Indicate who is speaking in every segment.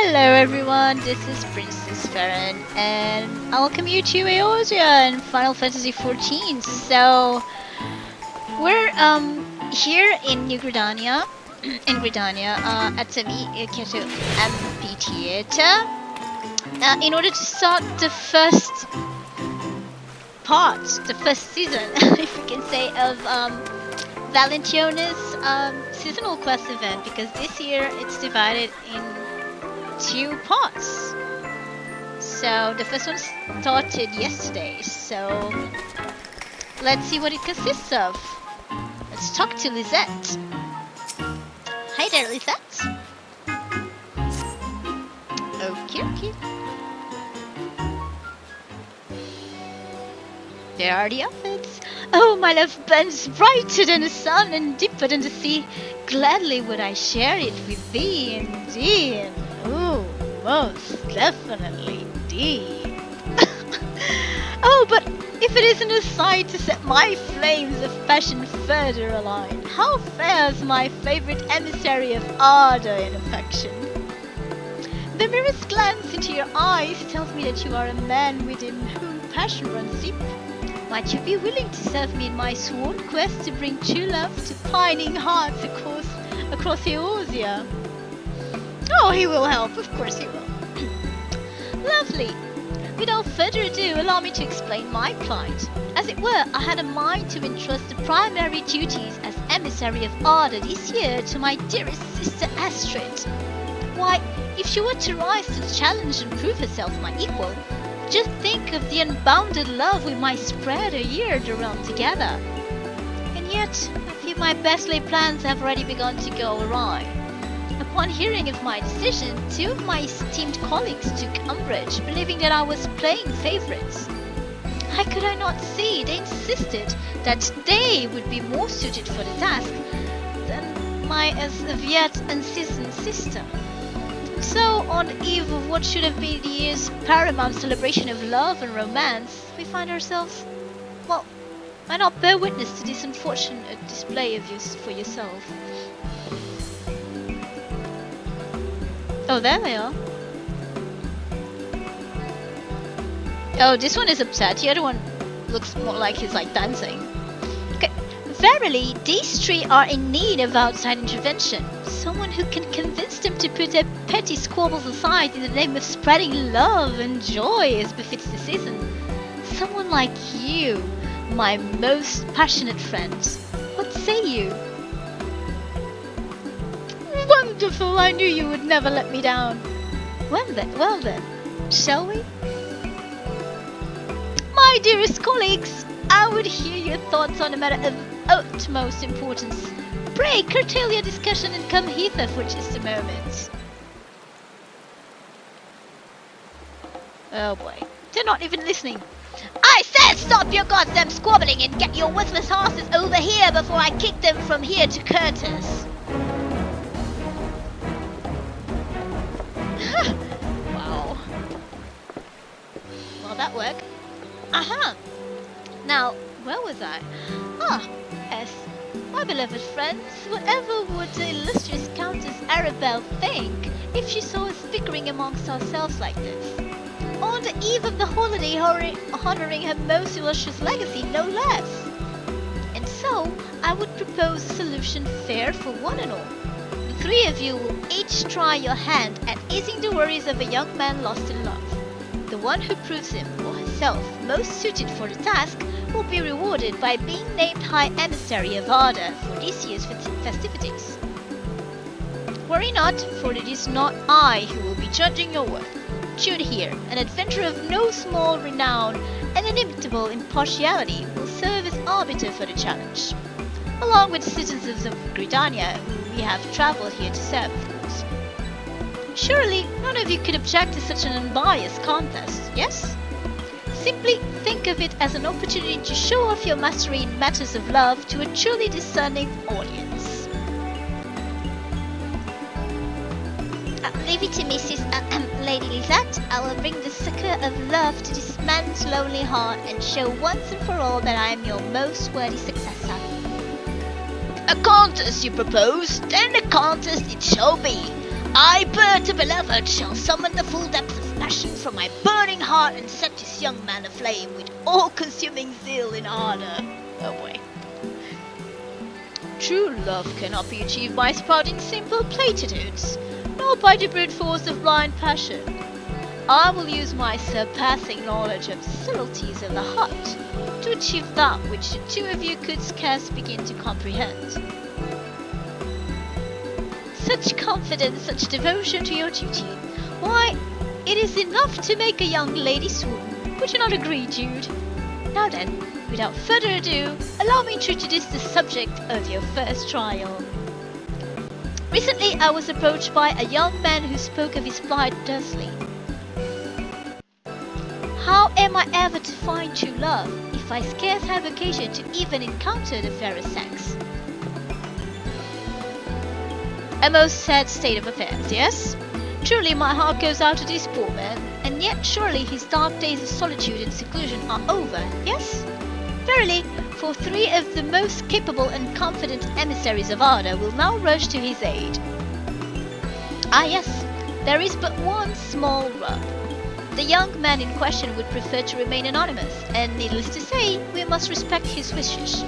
Speaker 1: Hello everyone, this is Princess Farron and I welcome you to Eorzea in Final Fantasy XIV. So we're here in New Gridania, at the Keto Amphitheater in order to start the first part, the first season, if we can say, of Valentione's seasonal quest event, because this year it's divided in 2 parts. So the first one started yesterday, so let's see what it consists of. Let's talk to Lisette. Hi there, Lisette. Okay. There are the outfits. Oh, my love burns brighter than the sun and deeper than the sea. Gladly would I share it with thee indeed. Oh, most definitely indeed. Oh, but if it isn't a sight to set my flames of passion further alight, how fares my favorite emissary of ardor and affection? The merest glance into your eyes tells me that you are a man within whom passion runs deep. Might you be willing to serve me in my sworn quest to bring true love to pining hearts across Eorzea? Oh, he will help, of course he will. Lovely. Without further ado, allow me to explain my plight. As it were, I had a mind to entrust the primary duties as emissary of Ardor this year to my dearest sister Astrid. Why, if she were to rise to the challenge and prove herself my equal, just think of the unbounded love we might spread a year around together. And yet, I fear my best laid plans have already begun to go awry. Upon hearing of my decision, 2 of my esteemed colleagues took umbrage, believing that I was playing favorites. How could I not see? They insisted that they would be more suited for the task than my as of yet unseasoned sister. So, on the eve of what should have been the year's paramount celebration of love and romance, we find ourselves, well, why not bear witness to this unfortunate display of yours for yourself? Oh, there they are. Oh, this one is upset. The other one looks more like he's like dancing. Okay. Verily, these 3 are in need of outside intervention. Someone who can convince them to put their petty squabbles aside in the name of spreading love and joy as befits the season. Someone like you, my most passionate friend. What say you? Wonderful! I knew you would never let me down. Well then, shall we? My dearest colleagues, I would hear your thoughts on a matter of utmost importance. Pray, curtail your discussion and come hither for just a moment. Oh boy, they're not even listening. I said stop your goddamn squabbling and get your worthless horses over here before I kick them from here to Curtis. Wow. Well, that worked. Aha! Now, where was I? Ah, yes. My beloved friends, whatever would the illustrious Countess Arabelle think if she saw us bickering amongst ourselves like this? On the eve of the holiday honoring her most illustrious legacy, no less. And so, I would propose a solution fair for one and all. The 3 of you will each try your hand at easing the worries of a young man lost in love. The one who proves him or herself most suited for the task will be rewarded by being named High Emissary of Ardor for this year's festivities. Worry not, for it is not I who will be judging your work. Jude here, an adventurer of no small renown and inimitable impartiality, will serve as arbiter for the challenge, along with the citizens of Gridania who we have travelled here to serve, of course. Surely, none of you could object to such an unbiased contest, yes? Simply think of it as an opportunity to show off your mastery in matters of love to a truly discerning audience. Leave it to me, Lady Lisette. I will bring the succor of love to this man's lonely heart and show once and for all that I am your most worthy successor. A contest, you propose? Then a contest it shall be. I, Berta beloved, shall summon the full depth of passion from my burning heart and set this young man aflame with all-consuming zeal and ardor. Oh boy. True love cannot be achieved by sprouting simple platitudes, nor by the brute force of blind passion. I will use my surpassing knowledge of the subtleties of the heart to achieve that which the two of you could scarce begin to comprehend. Such confidence, such devotion to your duty, why, it is enough to make a young lady swoon. Would you not agree, Jude? Now then, without further ado, allow me to introduce the subject of your first trial. Recently, I was approached by a young man who spoke of his plight thusly. How am I ever to find true love, if I scarce have occasion to even encounter the fairer sex? A most sad state of affairs, yes? Truly my heart goes out to this poor man, and yet surely his dark days of solitude and seclusion are over, yes? Verily, for 3 of the most capable and confident emissaries of Arda will now rush to his aid. Ah yes, there is but one small rub. The young man in question would prefer to remain anonymous, and needless to say, we must respect his wishes.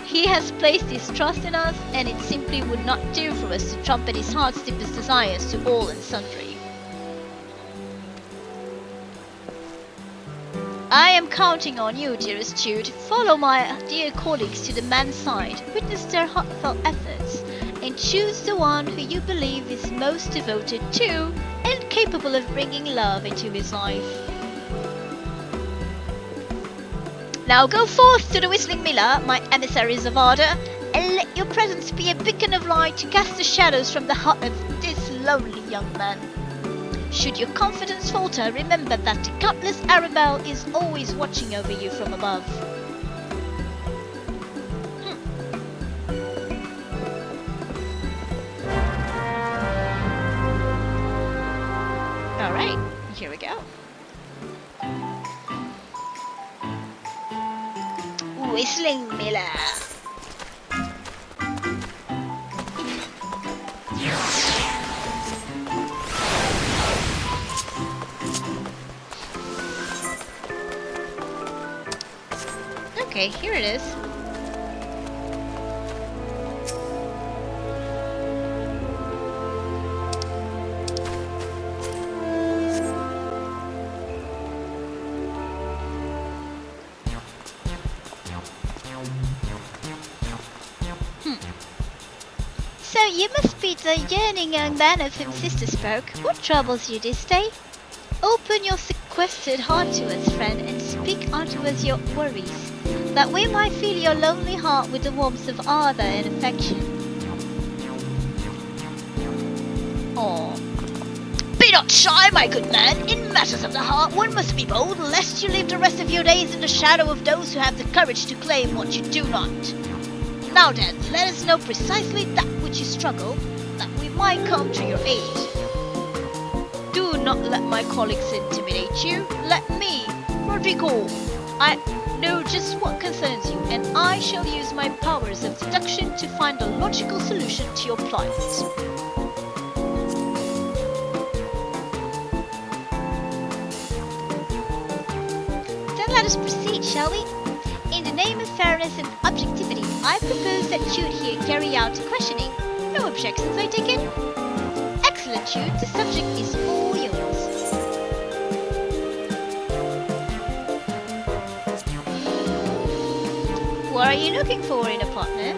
Speaker 1: He has placed his trust in us, and it simply would not do for us to trumpet his heart's deepest desires to all and sundry. I am counting on you, dearest Jude. Follow my dear colleagues to the man's side, witness their heartfelt efforts, and choose the one who you believe is most devoted to and capable of bringing love into his life. Now go forth to the Whistling Miller, my emissaries of Arda, and let your presence be a beacon of light to cast the shadows from the heart of this lonely young man. Should your confidence falter, remember that the countless Arabelle is always watching over you from above. Alright, here we go. Whistling Miller. Okay, here it is. So you must be the yearning young man of whom sister spoke. What troubles you this day? Open your sequestered heart to us, friend, and speak unto us your worries, that we might fill your lonely heart with the warmth of ardor and affection. Oh, be not shy, my good man. In matters of the heart, one must be bold, lest you live the rest of your days in the shadow of those who have the courage to claim what you do not. Now then, let us know precisely that which you struggle, that we might come to your aid. Do not let my colleagues intimidate you. Let me, Rodrigo, I know just what concerns you, and I shall use my powers of deduction to find a logical solution to your plight. Then let us proceed, shall we? In the name of fairness and objectivity, I propose that Jude here carry out questioning. No objections, I take it? Excellent, Jude. The subject is all yours. What are you looking for in a partner?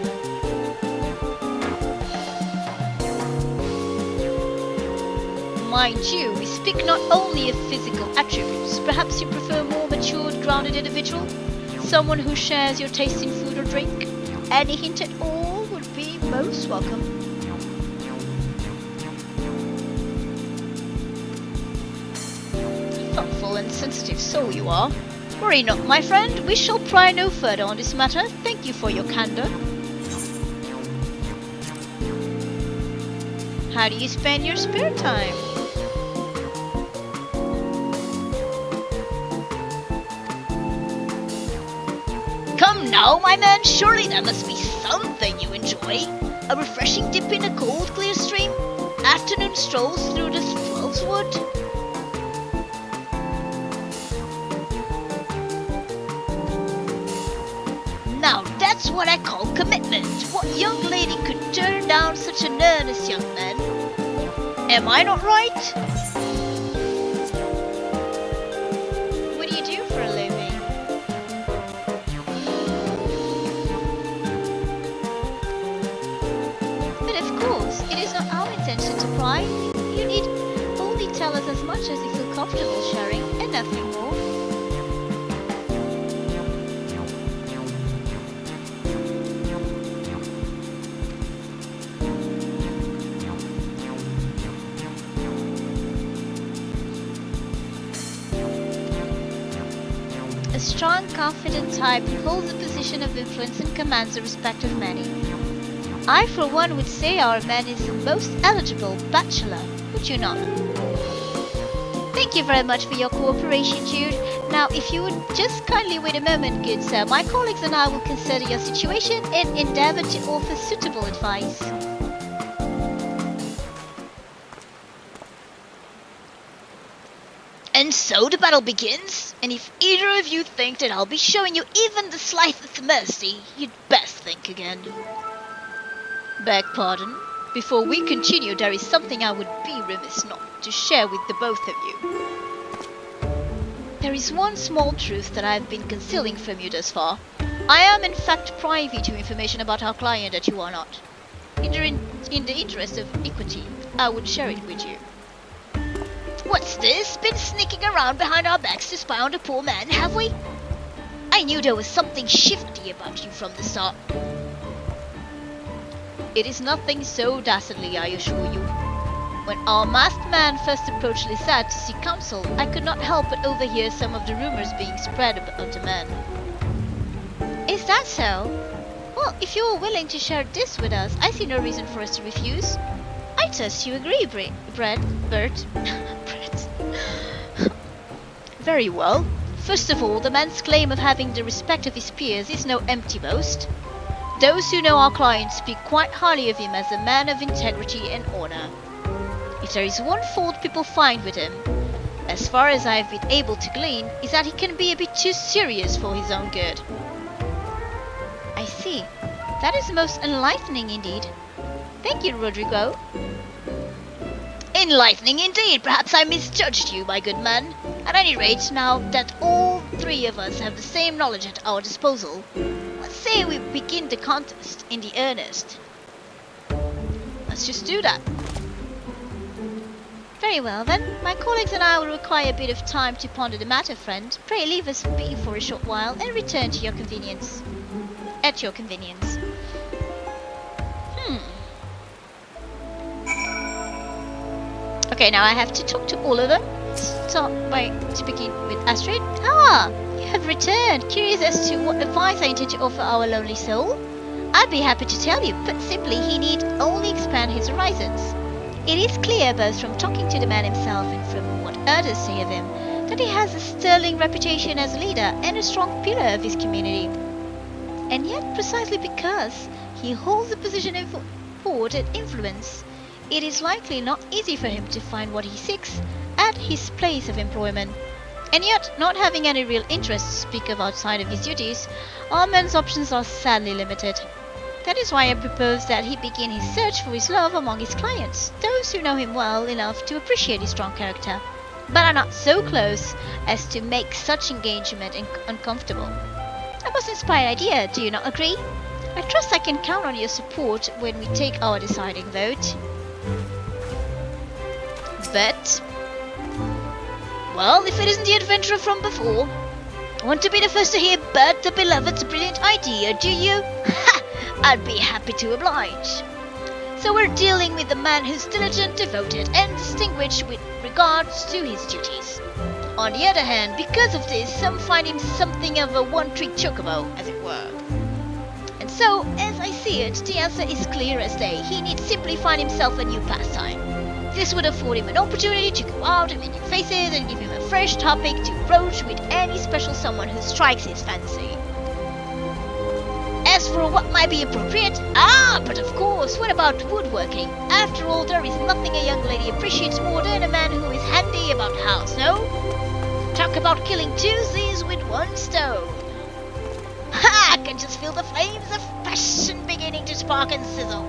Speaker 1: Mind you, we speak not only of physical attributes. Perhaps you prefer a more matured, grounded individual? Someone who shares your taste in food or drink? Any hint at all would be most welcome. Thoughtful and sensitive soul you are. Worry not, my friend. We shall pry no further on this matter. Thank you for your candor. How do you spend your spare time? Come now, my man, surely there must be something you enjoy. A refreshing dip in a cold, clear stream? Afternoon strolls through the Swellswood? Now that's what I call commitment. What young lady could turn down such an earnest young man? Am I not right? What do you do for a living? But of course, it is not our intention to pry. You need only tell us as much as you feel comfortable sharing, and nothing more. A strong, confident type who holds a position of influence and commands the respect of many. I, for one, would say our man is the most eligible bachelor, would you not? Thank you very much for your cooperation, Jude. Now, if you would just kindly wait a moment, good sir, my colleagues and I will consider your situation and endeavor to offer suitable advice. And so the battle begins, and if either of you think that I'll be showing you even the slightest mercy, you'd best think again. Beg pardon. Before we continue, there is something I would be remiss not to share with the both of you. There is one small truth that I have been concealing from you thus far. I am in fact privy to information about our client that you are not. In the interest of equity, I would share it with you. What's this? Been sneaking around behind our backs to spy on the poor man, have we? I knew there was something shifty about you from the start. It is nothing so dastardly, I assure you. When our masked man first approached Lisette to seek counsel, I could not help but overhear some of the rumors being spread about the man. Is that so? Well, if you are willing to share this with us, I see no reason for us to refuse. I trust you agree, Bert. Brett. Very well. First of all, the man's claim of having the respect of his peers is no empty boast. Those who know our client speak quite highly of him as a man of integrity and honor. If there is one fault people find with him, as far as I have been able to glean, is that he can be a bit too serious for his own good. I see. That is most enlightening indeed. Thank you, Rodrigo. Enlightening indeed. Perhaps I misjudged you, my good man. At any rate, now that all three of us have the same knowledge at our disposal, let's say we begin the contest in the earnest. Let's just do that. Very well then. My colleagues and I will require a bit of time to ponder the matter, friend. Pray leave us be for a short while and return to your convenience. At your convenience. Okay, now I have to talk to all of them. Start by speaking with Astrid. Ah, you have returned. Curious as to what advice I intend to offer our lonely soul? I'd be happy to tell you, but simply he need only expand his horizons. It is clear both from talking to the man himself and from what others say of him that he has a sterling reputation as a leader and a strong pillar of his community. And yet, precisely because he holds a position of support and influence, it is likely not easy for him to find what he seeks at his place of employment. And yet, not having any real interest to speak of outside of his duties, our man's options are sadly limited. That is why I propose that he begin his search for his love among his clients, those who know him well enough to appreciate his strong character, but are not so close as to make such engagement uncomfortable. A most inspired idea, do you not agree? I trust I can count on your support when we take our deciding vote. But, well, if it isn't the adventurer from before, want to be the first to hear Bert the Beloved's brilliant idea, do you? Ha! I'd be happy to oblige. So we're dealing with a man who's diligent, devoted, and distinguished with regards to his duties. On the other hand, because of this, some find him something of a one-trick chocobo, as it were. And so, as I see it, the answer is clear as day. He needs simply find himself a new pastime. This would afford him an opportunity to go out and meet new faces and give him a fresh topic to broach with any special someone who strikes his fancy. As As for what might be appropriate, but of course, what about woodworking? After all, there is nothing a young lady appreciates more than a man who is handy about the house, no? Talk about killing two thieves with one stone. Ha! I can just feel the flames of passion beginning to spark and sizzle.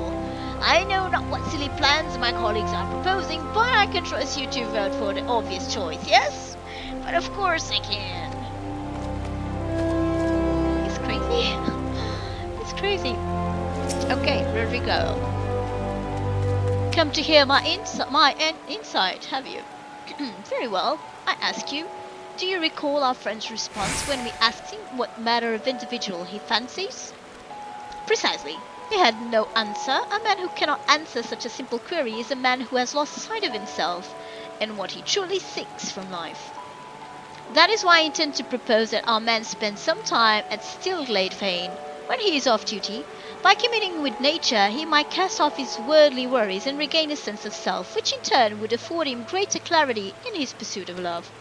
Speaker 1: I know not what silly plans my colleagues are proposing, but I can trust you to vote for the obvious choice, yes? But of course I can. It's crazy. It's crazy. Okay, Rodrigo. Come to hear my insight, have you? Very well. I ask you, do you recall our friend's response when we asked him what manner of individual he fancies? Precisely. He had no answer. A man who cannot answer such a simple query is a man who has lost sight of himself and what he truly seeks from life. That is why I intend to propose that our man spend some time at Stillglade Fane when he is off duty. By communing with nature, he might cast off his worldly worries and regain a sense of self, which in turn would afford him greater clarity in his pursuit of love.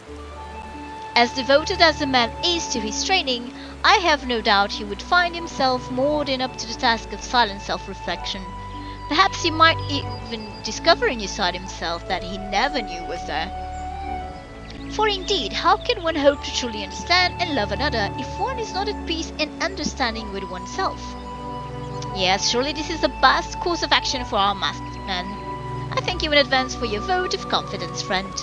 Speaker 1: As devoted as the man is to his training, I have no doubt he would find himself more than up to the task of silent self-reflection. Perhaps he might even discover inside himself that he never knew was there. For indeed, how can one hope to truly understand and love another if one is not at peace and understanding with oneself? Yes, surely this is the best course of action for our masked man. I thank you in advance for your vote of confidence, friend.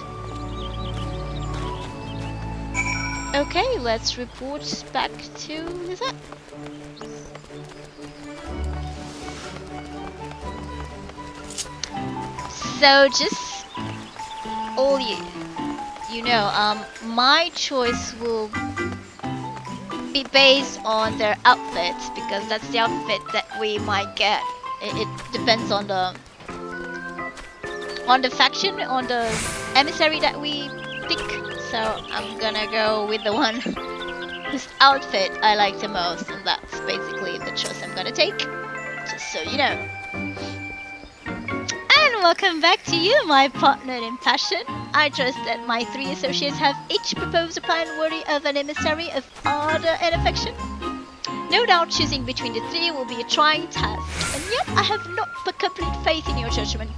Speaker 1: Okay, let's report back to Lisette. So just all you know, my choice will be based on their outfits because that's the outfit that we might get. It depends on the faction, on the emissary that we pick. So I'm gonna go with the one whose outfit I like the most, and that's basically the choice I'm gonna take, just so you know. And welcome back to you, my partner in passion. I trust that my three associates have each proposed a plan worthy of an emissary of ardor and affection. No doubt choosing between the three will be a trying task, and yet I have not but complete faith in your judgment.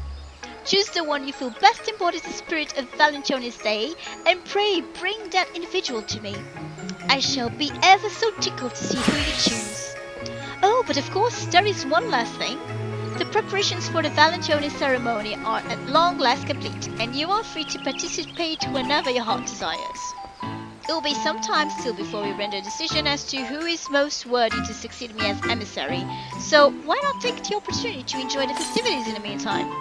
Speaker 1: Choose the one you feel best embodies the spirit of Valentione's day, and pray bring that individual to me. I shall be ever so tickled to see who you choose. Oh, but of course, there is one last thing. The preparations for the Valentione ceremony are at long last complete, and you are free to participate whenever your heart desires. It will be some time still before we render a decision as to who is most worthy to succeed me as emissary, so why not take the opportunity to enjoy the festivities in the meantime?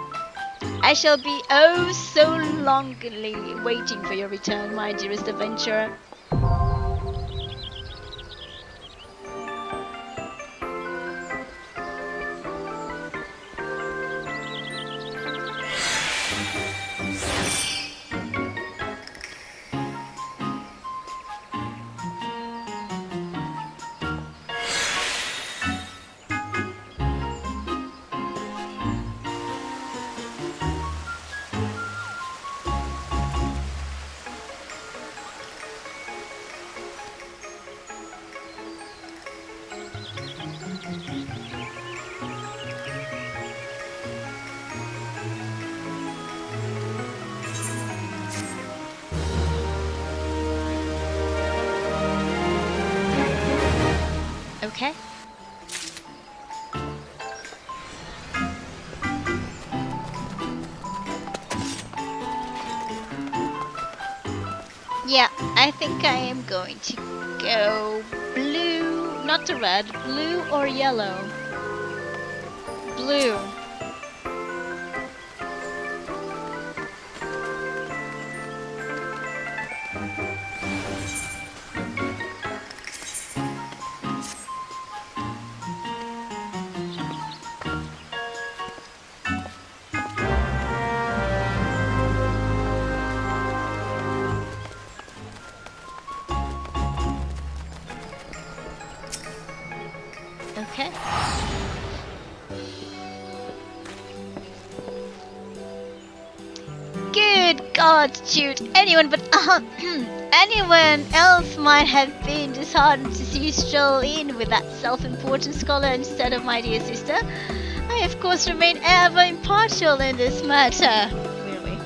Speaker 1: I shall be oh so longingly waiting for your return, my dearest adventurer. Okay. Yeah, I think I am going to go blue, not the red, blue or yellow. Blue. Okay. Good God, Jude, anyone but anyone else might have been disheartened to see you stroll in with that self-important scholar instead of my dear sister. I, of course, remain ever impartial in this matter. Really?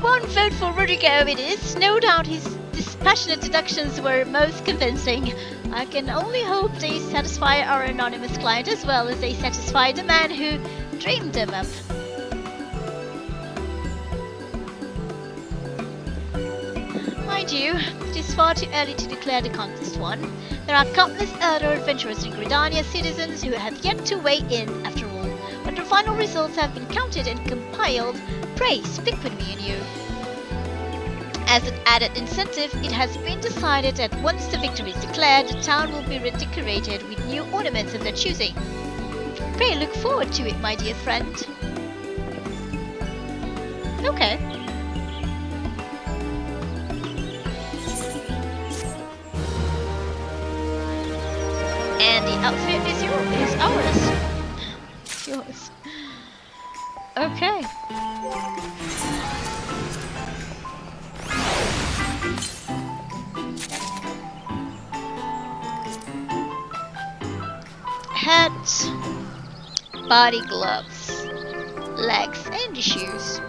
Speaker 1: One vote for Rodrigo it is. No doubt his dispassionate deductions were most convincing. I can only hope they satisfy our anonymous client as well as they satisfy the man who dreamed them up. Mind you, it is far too early to declare the contest won. There are countless other adventurers in Gridania, citizens who have yet to weigh in after all. When the final results have been counted and compiled, pray speak with me and you. As an added incentive, it has been decided that once the victory is declared, the town will be redecorated with new ornaments of their choosing. Pray look forward to it, my dear friend. Okay. And the outfit is ours. It's yours. Okay. Hat, body gloves, legs and shoes.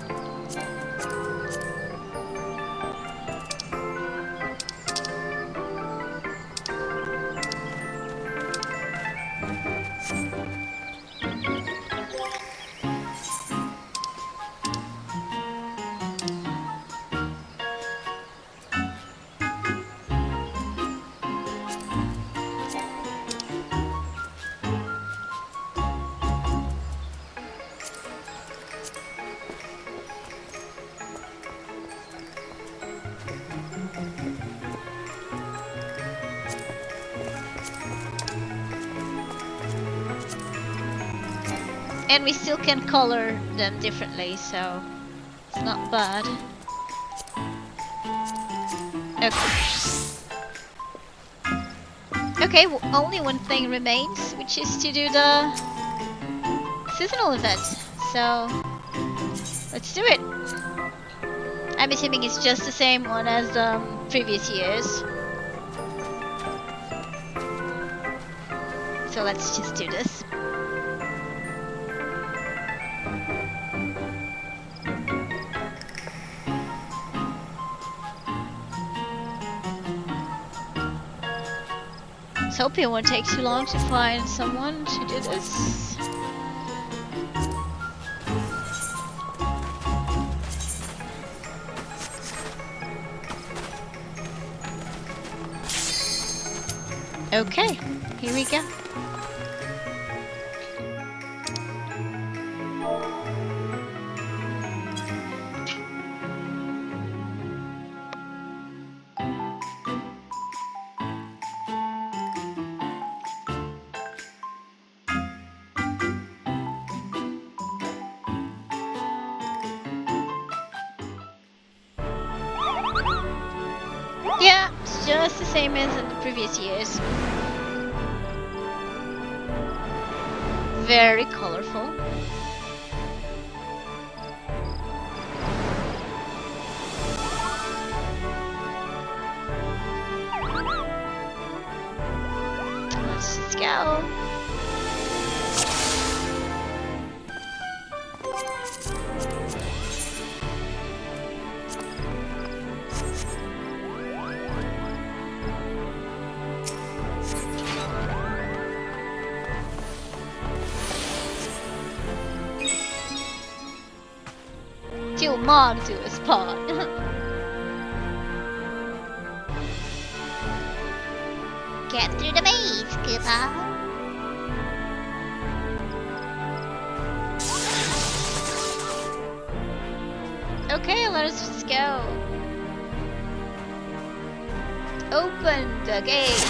Speaker 1: And we still can color them differently, so it's not bad. Okay. Okay, well, only one thing remains, which is to do the seasonal event. So let's do it. I'm assuming it's just the same one as the previous years. So let's just do this. Let's hope it won't take too long to find someone to do this. Okay, here we go. Yeah, it's just the same as in the previous years. Very colorful. Let's just go. Till Mom do a spot. Get through the maze, Koopa. Okay, let us just go. Open the gate.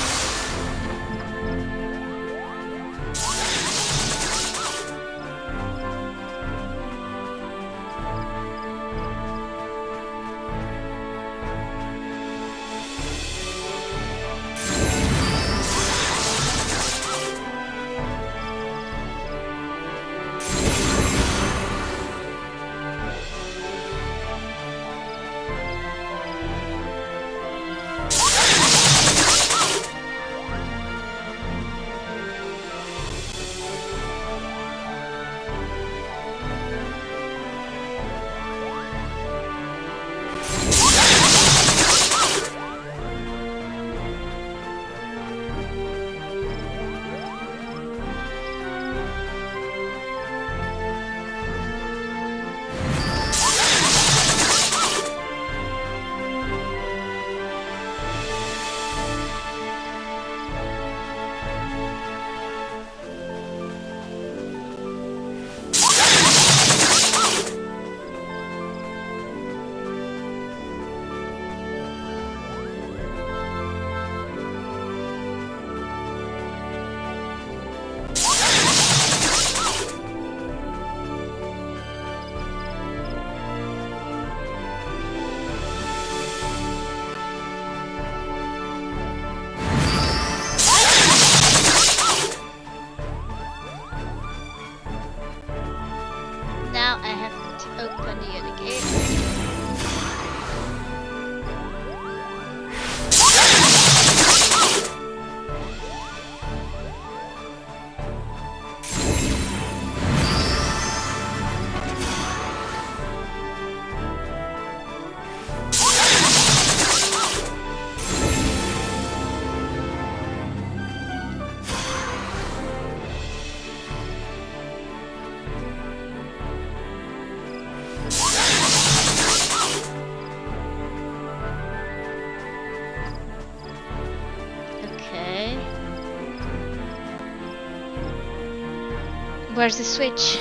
Speaker 1: Where's the switch?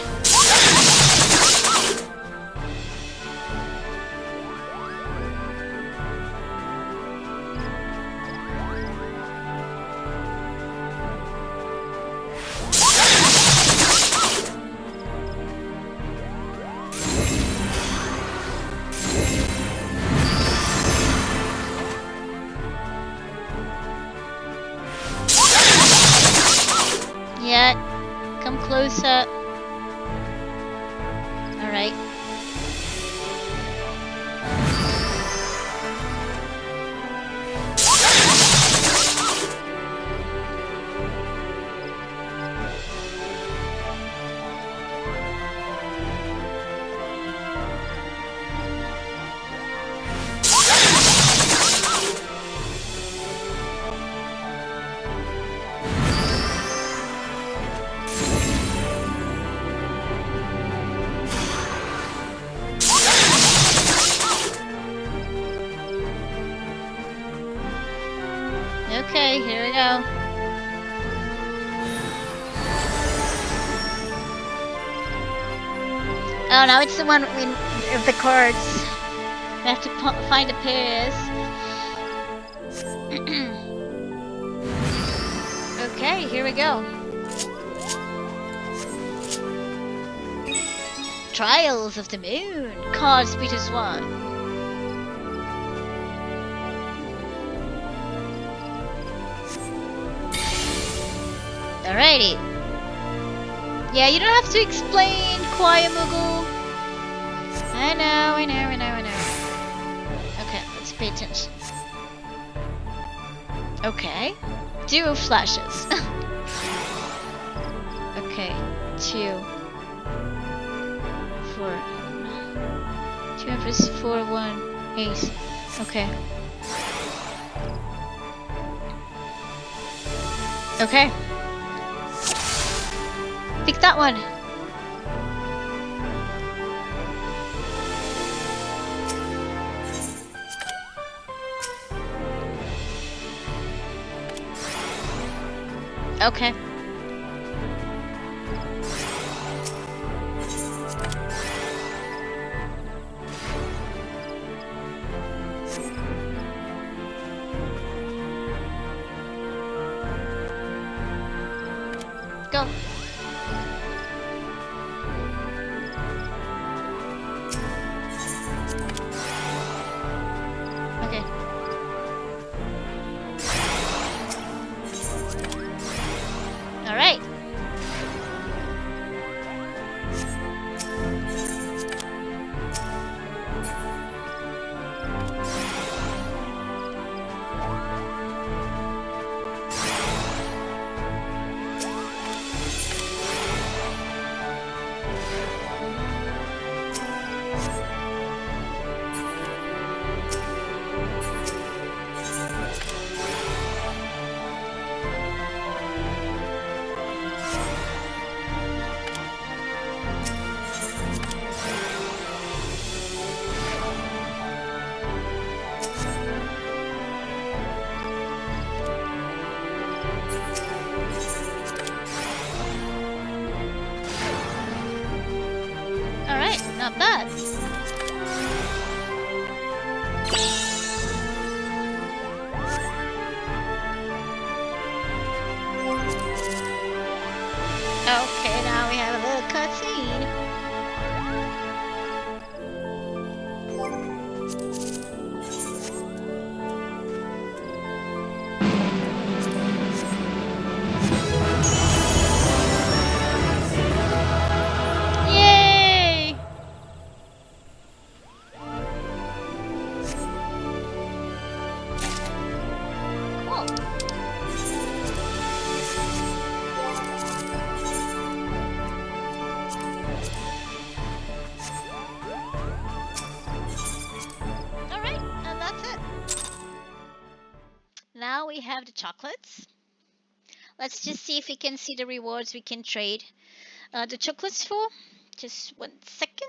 Speaker 1: Yeah, come closer. Alright. Okay, here we go. Oh, now it's the one of the cards. We have to find the pairs. Okay, here we go. Trials of the Moon. Cards Peter's one. Alrighty. Yeah, you don't have to explain, Quiet Moogle. I know. Okay, let's pay attention. Okay. Duo flashes. Okay. 2. 4. 2 Empress, 4, 1, Ace. Okay. Okay. Pick that one. Okay. Go. Okay. All right. Not bad. Okay, now we have a little cutscene. Yay! Cool. Alright, and that's it. Now we have the chocolates. Let's just see if we can see the rewards we can trade the chocolates for. Just 1 second.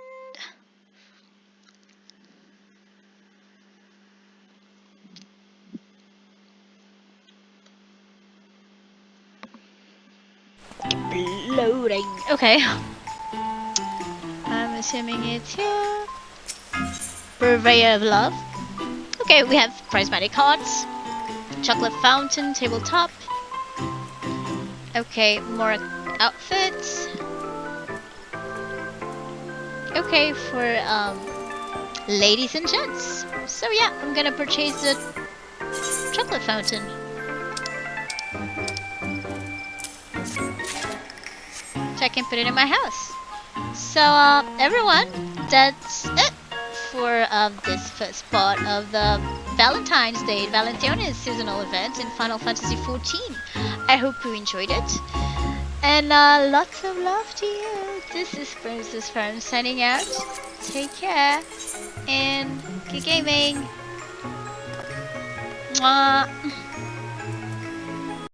Speaker 1: Blow pudding. Okay. I'm assuming it's here. Purveyor of love. Okay, we have prismatic hearts. Chocolate fountain, tabletop. Okay, more outfits. Okay, for ladies and gents. So yeah, I'm gonna purchase the chocolate fountain. So I can put it in my house. So everyone, that's it for this first part of the Valentine's Day Valentione seasonal event in Final Fantasy XIV. I hope you enjoyed it. And lots of love to you. This is Princess Farron signing out. Take care and good gaming. Mwah.